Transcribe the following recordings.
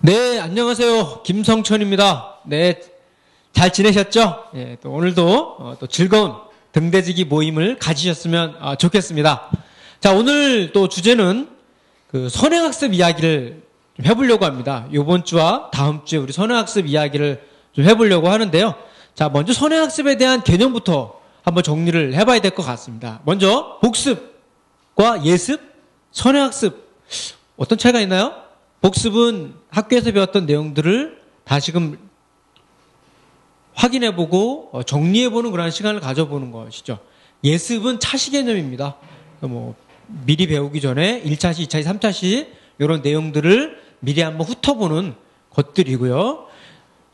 네, 안녕하세요. 김성천입니다. 네, 잘 지내셨죠? 예, 또 오늘도 또 즐거운 등대지기 모임을 가지셨으면 좋겠습니다. 자, 오늘 또 주제는 그 선행학습 이야기를 좀 해보려고 합니다. 이번 주와 다음 주에 우리 선행학습 이야기를 좀 해보려고 하는데요. 자, 먼저 선행학습에 대한 개념부터 한번 정리를 해봐야 될 것 같습니다. 먼저 복습과 예습, 선행학습 어떤 차이가 있나요? 복습은 학교에서 배웠던 내용들을 다시금 확인해보고 정리해보는 그런 시간을 가져보는 것이죠. 예습은 차시 개념입니다. 뭐 미리 배우기 전에 1차시, 2차시, 3차시 이런 내용들을 미리 한번 훑어보는 것들이고요.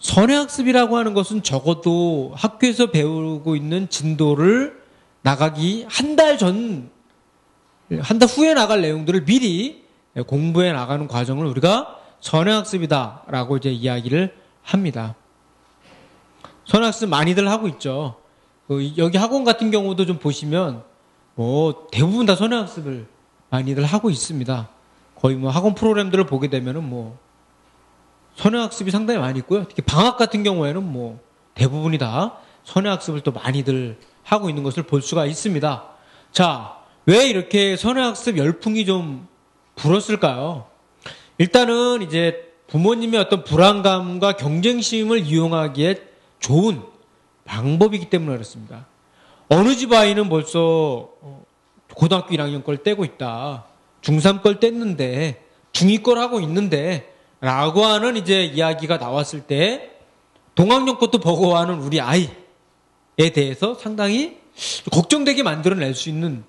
선행학습이라고 하는 것은 적어도 학교에서 배우고 있는 진도를 나가기 한 달 후에 나갈 내용들을 미리 공부해 나가는 과정을 우리가 선행학습이다라고 이제 이야기를 합니다. 선행학습 많이들 하고 있죠. 여기 학원 같은 경우도 좀 보시면 뭐 대부분 다 선행학습을 많이들 하고 있습니다. 거의 뭐 학원 프로그램들을 보게 되면은 뭐 선행학습이 상당히 많이 있고요. 특히 방학 같은 경우에는 뭐 대부분이 다 선행학습을 또 많이들 하고 있는 것을 볼 수가 있습니다. 자, 왜 이렇게 선행학습 열풍이 좀 불었을까요? 일단은 이제 부모님의 어떤 불안감과 경쟁심을 이용하기에 좋은 방법이기 때문에 그렇습니다. 어느 집 아이는 벌써 고등학교 1학년 걸 떼고 있다. 중3 걸 뗐는데 중2 걸 하고 있는데 라고 하는 이제 이야기가 나왔을 때 동학년 것도 버거워하는 우리 아이에 대해서 상당히 걱정되게 만들어낼 수 있는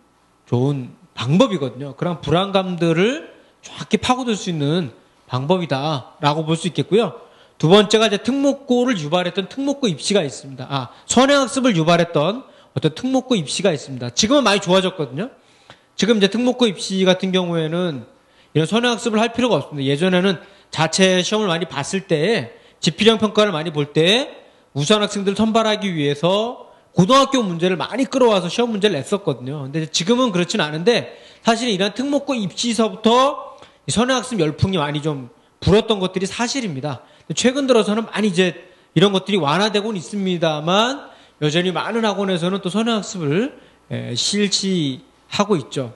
좋은 방법이거든요. 그런 불안감들을 정확히 파고들 수 있는 방법이다라고 볼 수 있겠고요. 두 번째가 이제 특목고를 유발했던 특목고 입시가 있습니다. 선행학습을 유발했던 어떤 특목고 입시가 있습니다. 지금은 많이 좋아졌거든요. 지금 이제 특목고 입시 같은 경우에는 이런 선행학습을 할 필요가 없습니다. 예전에는 자체 시험을 많이 봤을 때 지필형 평가를 많이 볼 때 우수한 학생들을 선발하기 위해서 고등학교 문제를 많이 끌어와서 시험 문제를 냈었거든요. 근데 지금은 그렇지는 않은데 사실 이런 특목고 입시서부터 선행학습 열풍이 많이 좀 불었던 것들이 사실입니다. 최근 들어서는 많이 이제 이런 것들이 완화되고는 있습니다만 여전히 많은 학원에서는 또 선행학습을 실시하고 있죠.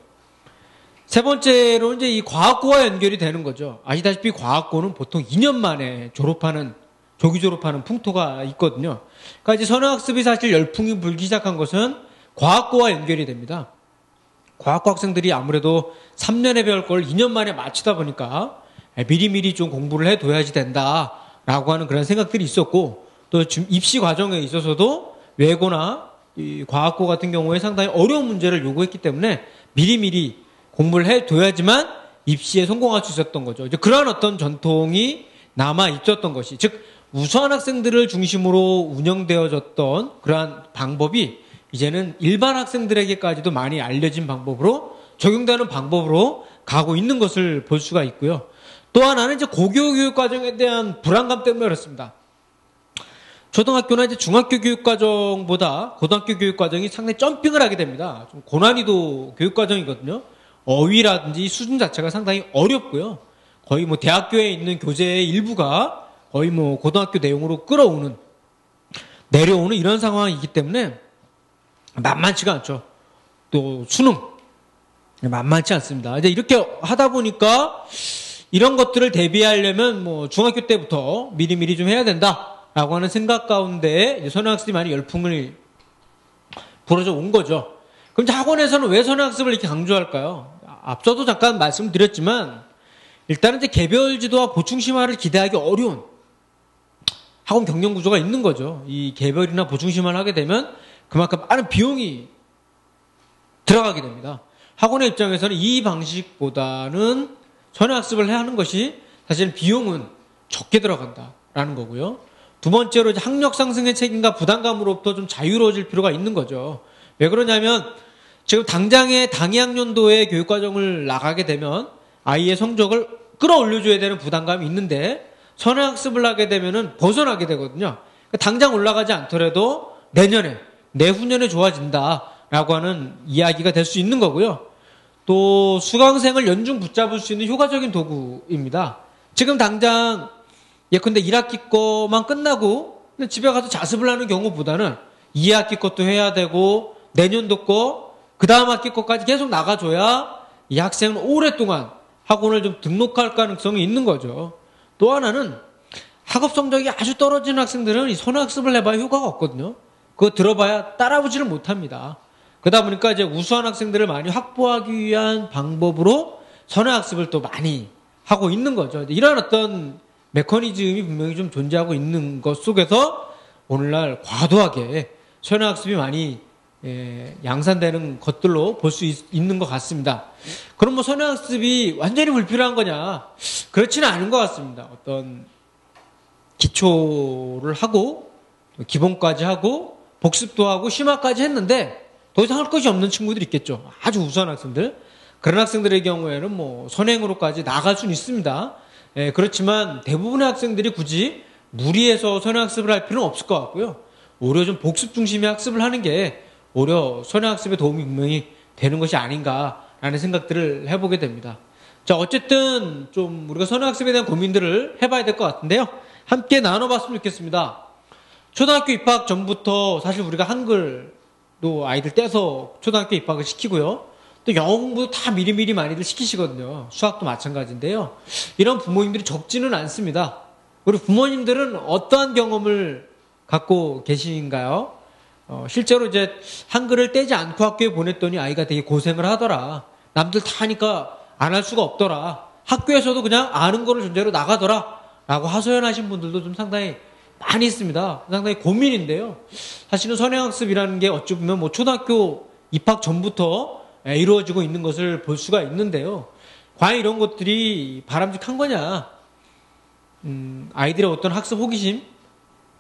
세 번째로 이제 이 과학고와 연결이 되는 거죠. 아시다시피 과학고는 보통 2년 만에 조기 졸업하는 풍토가 있거든요. 그러니까 이제 선행학습이 사실 열풍이 불기 시작한 것은 과학고와 연결이 됩니다. 과학고 학생들이 아무래도 3년에 배울 걸 2년 만에 마치다 보니까 미리미리 좀 공부를 해둬야지 된다라고 하는 그런 생각들이 있었고 또 입시 과정에 있어서도 외고나 이 과학고 같은 경우에 상당히 어려운 문제를 요구했기 때문에 미리미리 공부를 해둬야지만 입시에 성공할 수 있었던 거죠. 이제 그러한 어떤 전통이 남아 있었던 것이 즉 우수한 학생들을 중심으로 운영되어졌던 그러한 방법이 이제는 일반 학생들에게까지도 많이 알려진 방법으로 적용되는 방법으로 가고 있는 것을 볼 수가 있고요. 또 하나는 이제 고교 교육 과정에 대한 불안감 때문에 그렇습니다. 초등학교나 이제 중학교 교육 과정보다 고등학교 교육 과정이 상당히 점핑을 하게 됩니다. 좀 고난이도 교육 과정이거든요. 어휘라든지 수준 자체가 상당히 어렵고요. 거의 뭐 대학교에 있는 교재의 일부가 거의 뭐 고등학교 내용으로 내려오는 이런 상황이기 때문에 만만치가 않죠. 또 수능 만만치 않습니다. 이제 이렇게 하다 보니까 이런 것들을 대비하려면 뭐 중학교 때부터 미리미리 좀 해야 된다라고 하는 생각 가운데 선행학습이 많이 열풍을 불어져 온 거죠. 그럼 학원에서는 왜 선행학습을 이렇게 강조할까요? 앞서도 잠깐 말씀드렸지만 일단은 이제 개별 지도와 보충 심화를 기대하기 어려운 학원 경영 구조가 있는 거죠. 이 개별이나 보충 심화를 하게 되면 그만큼 많은 비용이 들어가게 됩니다. 학원의 입장에서는 이 방식보다는 선행학습을 해야 하는 것이 사실 비용은 적게 들어간다라는 거고요. 두 번째로 이제 학력 상승의 책임과 부담감으로부터 좀 자유로워질 필요가 있는 거죠. 왜 그러냐면 지금 당장의 당해학년도의 교육과정을 나가게 되면 아이의 성적을 끌어올려줘야 되는 부담감이 있는데 선행학습을 하게 되면은 벗어나게 되거든요. 그러니까 당장 올라가지 않더라도 내년에, 내후년에 좋아진다라고 하는 이야기가 될 수 있는 거고요. 또 수강생을 연중 붙잡을 수 있는 효과적인 도구입니다. 지금 당장 예컨대 1학기 거만 끝나고 그냥 집에 가서 자습을 하는 경우보다는 2학기 것도 해야 되고 내년도 거, 그 다음 학기 거까지 계속 나가줘야 이 학생은 오랫동안 학원을 좀 등록할 가능성이 있는 거죠. 또 하나는 학업 성적이 아주 떨어지는 학생들은 이 선행학습을 해봐야 효과가 없거든요. 그거 들어봐야 따라오지를 못합니다. 그러다 보니까 이제 우수한 학생들을 많이 확보하기 위한 방법으로 선행학습을 또 많이 하고 있는 거죠. 이런 어떤 메커니즘이 분명히 좀 존재하고 있는 것 속에서 오늘날 과도하게 선행학습이 많이 양산되는 것들로 볼 수 있는 것 같습니다. 그럼 뭐 선행학습이 완전히 불필요한 거냐? 그렇지는 않은 것 같습니다. 어떤 기초를 하고 기본까지 하고 복습도 하고 심화까지 했는데 더 이상 할 것이 없는 친구들이 있겠죠. 아주 우수한 학생들. 그런 학생들의 경우에는 뭐 선행으로까지 나갈 수는 있습니다. 그렇지만 대부분의 학생들이 굳이 무리해서 선행학습을 할 필요는 없을 것 같고요. 오히려 좀 복습 중심의 학습을 하는 게 오히려 선행학습에 도움이 분명히 되는 것이 아닌가라는 생각들을 해보게 됩니다. 자, 어쨌든 좀 우리가 선행학습에 대한 고민들을 해봐야 될 것 같은데요. 함께 나눠봤으면 좋겠습니다. 초등학교 입학 전부터 사실 우리가 한글도 아이들 떼서 초등학교 입학을 시키고요. 또 영어 공부도 다 미리미리 많이들 시키시거든요. 수학도 마찬가지인데요. 이런 부모님들이 적지는 않습니다. 우리 부모님들은 어떠한 경험을 갖고 계신가요? 실제로 이제 한글을 떼지 않고 학교에 보냈더니 아이가 되게 고생을 하더라. 남들 다 하니까 안 할 수가 없더라. 학교에서도 그냥 아는 거를 전제로 나가더라. 라고 하소연하신 분들도 좀 상당히 많이 있습니다. 상당히 고민인데요. 사실은 선행학습이라는 게 어찌 보면 뭐 초등학교 입학 전부터 이루어지고 있는 것을 볼 수가 있는데요. 과연 이런 것들이 바람직한 거냐? 아이들의 어떤 학습 호기심,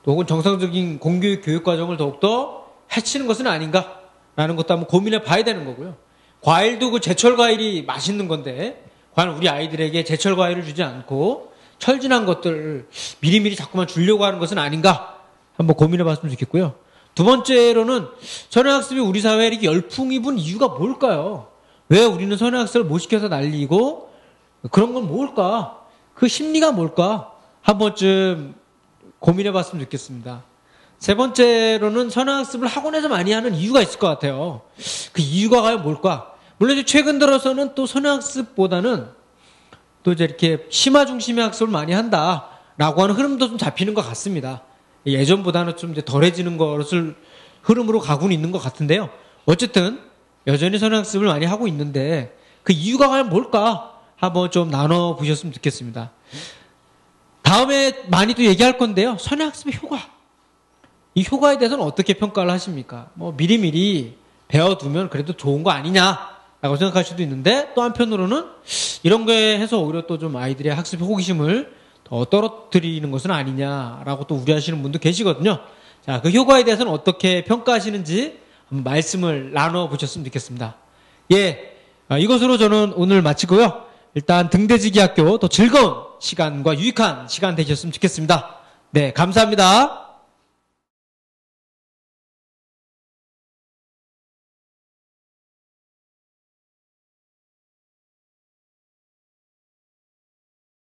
혹은 정상적인 공교육 교육 과정을 더욱더 해치는 것은 아닌가라는 것도 한번 고민해 봐야 되는 거고요. 과일도 그 제철 과일이 맛있는 건데, 과연 우리 아이들에게 제철 과일을 주지 않고 철진한 것들을 미리미리 자꾸만 주려고 하는 것은 아닌가 한번 고민해 봤으면 좋겠고요. 두 번째로는 선행학습이 우리 사회에 이렇게 열풍이 분 이유가 뭘까요? 왜 우리는 선행학습을 못 시켜서 날리고 그런 건 뭘까? 그 심리가 뭘까? 한 번쯤 고민해 봤으면 좋겠습니다. 세 번째로는 선행학습을 학원에서 많이 하는 이유가 있을 것 같아요. 그 이유가 과연 뭘까? 물론 최근 들어서는 또 선행학습보다는 또 이제 이렇게 심화 중심의 학습을 많이 한다라고 하는 흐름도 좀 잡히는 것 같습니다. 예전보다는 좀 이제 덜해지는 것을 흐름으로 가고는 있는 것 같은데요. 어쨌든 여전히 선행학습을 많이 하고 있는데 그 이유가 과연 뭘까? 한번 좀 나눠보셨으면 좋겠습니다. 다음에 많이 또 얘기할 건데요. 선행학습의 효과. 이 효과에 대해서는 어떻게 평가를 하십니까? 뭐 미리미리 배워두면 그래도 좋은 거 아니냐라고 생각할 수도 있는데 또 한편으로는 이런 거에 해서 오히려 또 좀 아이들의 학습 호기심을 더 떨어뜨리는 것은 아니냐라고 또 우려하시는 분도 계시거든요. 자, 그 효과에 대해서는 어떻게 평가하시는지 한번 말씀을 나눠보셨으면 좋겠습니다. 예, 이것으로 저는 오늘 마치고요. 일단 등대지기 학교 더 즐거운 시간과 유익한 시간 되셨으면 좋겠습니다. 네, 감사합니다.